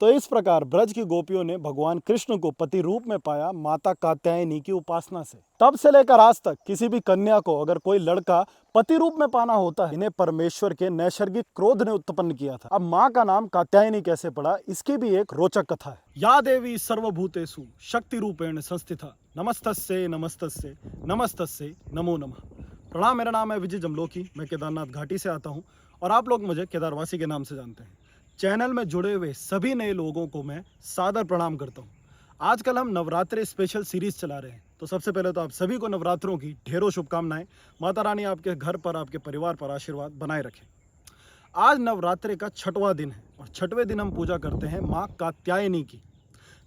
तो इस प्रकार ब्रज की गोपियों ने भगवान कृष्ण को पति रूप में पाया माता कात्यायनी की उपासना से। तब से लेकर आज तक किसी भी कन्या को अगर कोई लड़का पति रूप में पाना होता है, इन्हें परमेश्वर के नैसर्गिक क्रोध ने उत्पन्न किया था। अब माँ का नाम कात्यायनी कैसे पड़ा, इसकी भी एक रोचक कथा है। या देवी सर्वभूतेषु शक्ति रूपेण संस्थिता नमस्तस्यै नमस्तस्यै नमस्तस्यै नमो नमः। प्रणाम, मेरा नाम है विजय जमलोकी। मैं केदारनाथ घाटी से आता हूँ और आप लोग मुझे केदारवासी के नाम से जानते हैं। चैनल में जुड़े हुए सभी नए लोगों को मैं सादर प्रणाम करता हूँ। आजकल हम नवरात्रि स्पेशल सीरीज चला रहे हैं, तो सबसे पहले तो आप सभी को नवरात्रों की ढेरों शुभकामनाएं। माता रानी आपके घर पर, आपके परिवार पर आशीर्वाद बनाए रखें। आज नवरात्रि का 6वां दिन है और 6वें दिन हम पूजा करते हैं माँ कात्यायनी की।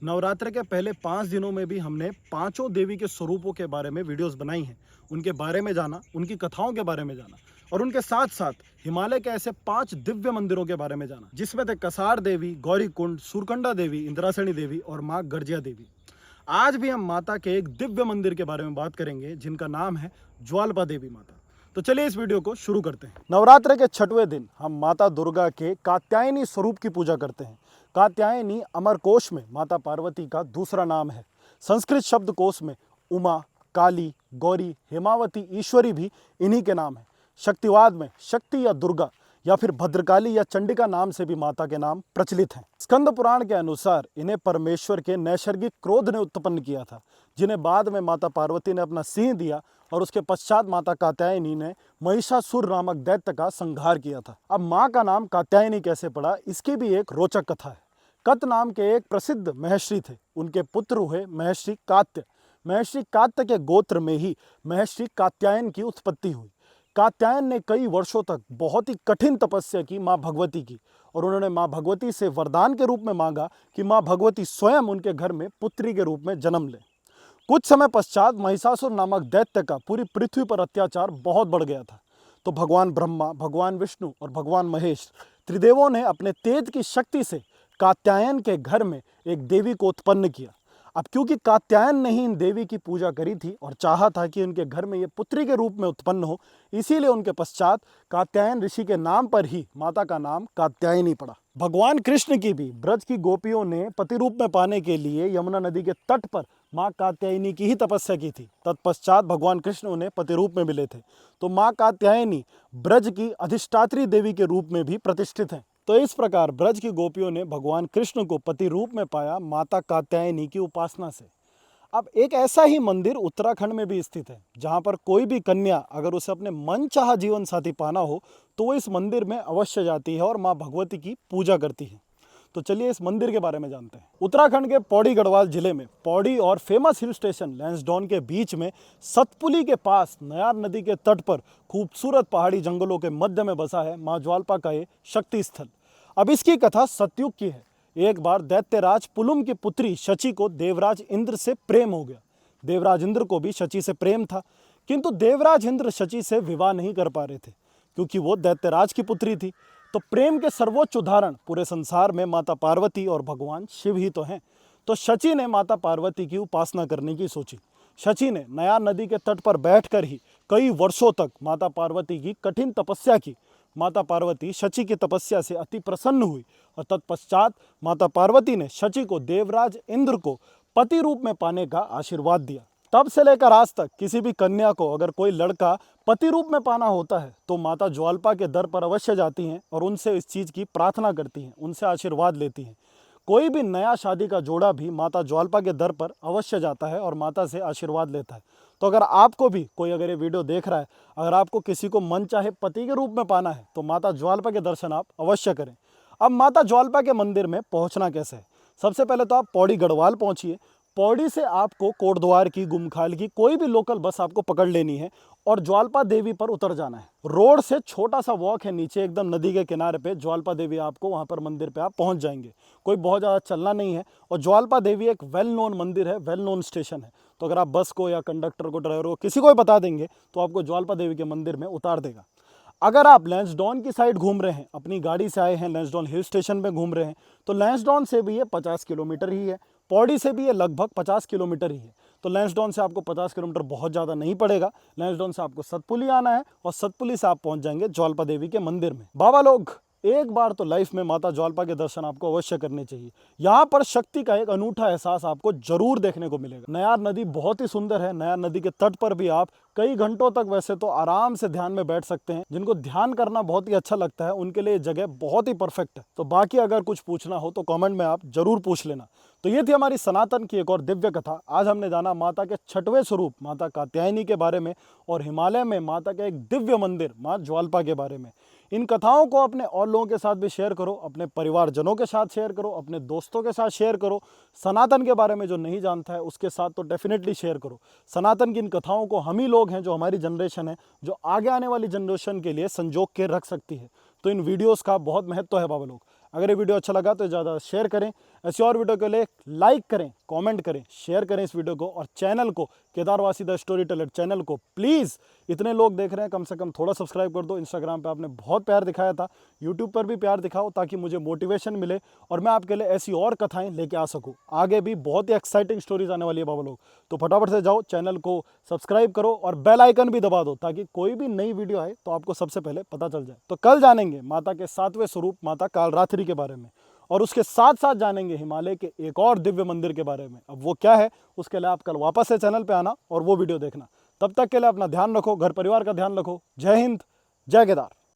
नवरात्र के पहले 5 दिनों में भी हमने पांचों देवी के स्वरूपों के बारे में वीडियोस बनाई हैं, उनके बारे में जाना, उनकी कथाओं के बारे में जाना और उनके साथ साथ हिमालय के ऐसे 5 दिव्य मंदिरों के बारे में जाना, जिसमें थे कसार देवी, गौरी कुंड, सूरकंडा देवी, इंद्रासनी देवी और माँ गर्जिया देवी। आज भी हम माता के एक दिव्य मंदिर के बारे में बात करेंगे जिनका नाम है ज्वालपा देवी माता। तो चलिए इस वीडियो को शुरू करते हैं। नवरात्र के 6वें दिन हम माता दुर्गा के कात्यायनी स्वरूप की पूजा करते हैं। कात्यायनी अमरकोश में माता पार्वती का दूसरा नाम है। संस्कृत शब्दकोश में उमा, काली, गौरी, हेमावती, ईश्वरी भी इन्हीं के नाम है। शक्तिवाद में शक्ति या दुर्गा या फिर भद्रकाली या चंडिका नाम से भी माता के नाम प्रचलित हैं। स्कंद पुराण के अनुसार इन्हें परमेश्वर के नैसर्गिक क्रोध ने उत्पन्न किया था, जिन्हें बाद में माता पार्वती ने अपना सिंह दिया और उसके पश्चात माता कात्यायनी ने महिषासुर नामक दैत्य का संहार किया था। अब माँ का नाम कात्यायनी कैसे पड़ा, इसकी भी एक रोचक कथा है। कत नाम के एक प्रसिद्ध महर्षि थे, उनके पुत्र हुए महर्षि कात्य। महर्षि कात्य के गोत्र में ही महर्षि कात्यायन की उत्पत्ति हुई। कात्यायन ने कई वर्षों तक बहुत ही कठिन तपस्या की माँ भगवती की और उन्होंने माँ भगवती से वरदान के रूप में मांगा कि माँ भगवती स्वयं उनके घर में पुत्री के रूप में जन्म ले। कुछ समय पश्चात महिषासुर नामक दैत्य का पूरी पृथ्वी पर अत्याचार बहुत बढ़ गया था। तो भगवान ब्रह्मा, भगवान विष्णु और भगवान महेश त्रिदेवों ने अपने तेज की शक्ति से कात्यायन के घर में एक देवी को उत्पन्न किया। अब क्योंकि कात्यायन ने ही इन देवी की पूजा करी थी और चाहा था कि उनके घर में ये पुत्री के रूप में उत्पन्न हो, इसीलिए उनके पश्चात कात्यायन ऋषि के नाम पर ही माता का नाम कात्यायनी पड़ा। भगवान कृष्ण की भी ब्रज की गोपियों ने पति रूप में पाने के लिए यमुना नदी के तट पर माँ कात्यायनी की ही तपस्या की थी। तत्पश्चात भगवान कृष्ण उन्हें पति रूप में मिले थे। तो माँ कात्यायनी ब्रज की अधिष्ठात्री देवी के रूप में भी प्रतिष्ठित हैं। तो इस प्रकार ब्रज की गोपियों ने भगवान कृष्ण को पति रूप में पाया माता कात्यायनी की उपासना से। अब एक ऐसा ही मंदिर उत्तराखंड में भी स्थित है, जहां पर कोई भी कन्या अगर उसे अपने मनचाहा जीवन साथी पाना हो तो वो इस मंदिर में अवश्य जाती है और माँ भगवती की पूजा करती है। तो चलिए इस मंदिर के बारे में जानते हैं। उत्तराखंड के पौड़ी गढ़वाल जिले में पौड़ी और फेमस हिल स्टेशन लैंसडौन के बीच में सतपुली के पास नयार नदी के तट पर खूबसूरत पहाड़ी जंगलों के मध्य में बसा है माँ ज्वालपा का ये शक्ति स्थल। अब इसकी कथा सतयुग की है। एक बार दैत्यराज पुलुम की पुत्री शची को देवराज इंद्र से प्रेम हो गया। देवराज इंद्र को भी शची से प्रेम था, किंतु देवराज इंद्र शची से विवाह नहीं कर पा रहे थे क्योंकि वो दैत्यराज की पुत्री थी। तो प्रेम के सर्वोच्च उदाहरण पूरे संसार में माता पार्वती और भगवान शिव ही तो हैं। तो शची ने माता पार्वती की उपासना करने की सोची। शची ने नयार नदी के तट पर बैठकर ही कई वर्षों तक माता पार्वती की कठिन तपस्या की। माता पार्वती शची की तपस्या से अति प्रसन्न हुई और तत्पश्चात माता पार्वती ने शची को देवराज इंद्र को पति रूप में पाने का आशीर्वाद दिया। तब से लेकर आज तक किसी भी कन्या को अगर कोई लड़का पति रूप में पाना होता है तो माता ज्वालपा के दर पर अवश्य जाती हैं और उनसे इस चीज़ की प्रार्थना करती हैं, उनसे आशीर्वाद लेती हैं। कोई भी नया शादी का जोड़ा भी माता ज्वालपा के दर पर अवश्य जाता है और माता से आशीर्वाद लेता है। तो अगर आपको भी कोई अगर ये वीडियो देख रहा है, अगर आपको किसी को मन चाहे पति के रूप में पाना है तो माता ज्वालपा के दर्शन आप अवश्य करें। अब माता ज्वालपा के मंदिर में पहुंचना कैसे है? सबसे पहले तो आप पौड़ी गढ़वाल पहुंचिए। पौड़ी से आपको कोटद्वार की, गुमखाल की कोई भी लोकल बस आपको पकड़ लेनी है और ज्वालपा देवी पर उतर जाना है। रोड से छोटा सा वॉक है नीचे एकदम नदी के किनारे पे ज्वालपा देवी, आपको वहां पर मंदिर पे आप पहुंच जाएंगे। कोई बहुत ज़्यादा चलना नहीं है और ज्वालपा देवी एक वेल नोन मंदिर है, वेल नोन स्टेशन है। तो अगर आप बस को या कंडक्टर को, ड्राइवर को, किसी को भी बता देंगे तो आपको ज्वालपा देवी के मंदिर में उतार देगा। अगर आप लैंसडौन की साइड घूम रहे हैं, अपनी गाड़ी से आए हैं, लैंसडौन हिल स्टेशन पे घूम रहे हैं, तो लैंसडौन से भी ये 50 किलोमीटर ही है। पौड़ी से भी ये लगभग 50 किलोमीटर ही है। तो लैंसडौन से आपको 50 किलोमीटर बहुत ज़्यादा नहीं पड़ेगा। लैंसडौन से आपको सतपुली आना है और सतपुली से आप पहुंच जाएंगे ज्वालपा देवी के मंदिर में। बाबा लोग एक बार तो लाइफ में माता ज्वाल्पा के दर्शन आपको अवश्य करने चाहिए। यहाँ पर शक्ति का एक अनूठा एहसास आपको जरूर देखने को मिलेगा। नयार नदी बहुत ही सुंदर है। नयार नदी के तट पर भी आप कई घंटों तक वैसे तो आराम से ध्यान में बैठ सकते हैं। जिनको ध्यान करना बहुत ही अच्छा लगता है उनके लिए जगह बहुत ही परफेक्ट है। तो बाकी अगर कुछ पूछना हो तो कमेंट में आप जरूर पूछ लेना। तो ये थी हमारी सनातन की एक और दिव्य कथा। आज हमने जाना माता के 6वें स्वरूप माता कात्यायनी के बारे में और हिमालय में माता के एक दिव्य मंदिर मां ज्वाल्पा के बारे में। इन कथाओं को अपने और लोगों के साथ भी शेयर करो, अपने परिवारजनों के साथ शेयर करो, अपने दोस्तों के साथ शेयर करो। सनातन के बारे में जो नहीं जानता है उसके साथ तो डेफिनेटली शेयर करो। सनातन की इन कथाओं को हम ही लोग हैं, जो हमारी जनरेशन है, जो आगे आने वाली जनरेशन के लिए संजो के रख सकती है। तो इन वीडियोस का बहुत महत्व है बाबा लोग। अगर ये वीडियो अच्छा लगा तो ज़्यादा शेयर करें। ऐसी और वीडियो के लिए लाइक करें, कमेंट करें, शेयर करें इस वीडियो को। और चैनल को, केदारवासी द स्टोरी टेलर चैनल को प्लीज़, इतने लोग देख रहे हैं, कम से कम थोड़ा सब्सक्राइब कर दो। इंस्टाग्राम पे आपने बहुत प्यार दिखाया था, यूट्यूब पर भी प्यार दिखाओ ताकि मुझे मोटिवेशन मिले और मैं आपके लिए ऐसी और कथाएं लेके आ सकूं। आगे भी बहुत ही एक्साइटिंग स्टोरीज आने वाली है बाबा लोग। तो फटाफट से जाओ, चैनल को सब्सक्राइब करो और बेल आइकन भी दबा दो ताकि कोई भी नई वीडियो आए तो आपको सबसे पहले पता चल जाए। तो कल जानेंगे माता के 7वें स्वरूप माता कालरात्रि के बारे में और उसके साथ साथ जानेंगे हिमालय के एक और दिव्य मंदिर के बारे में। अब वो क्या है उसके लिए आप कल वापस से चैनल पे आना और वो वीडियो देखना। तब तक के लिए अपना ध्यान रखो, घर परिवार का ध्यान रखो। जय हिंद, जय केदार।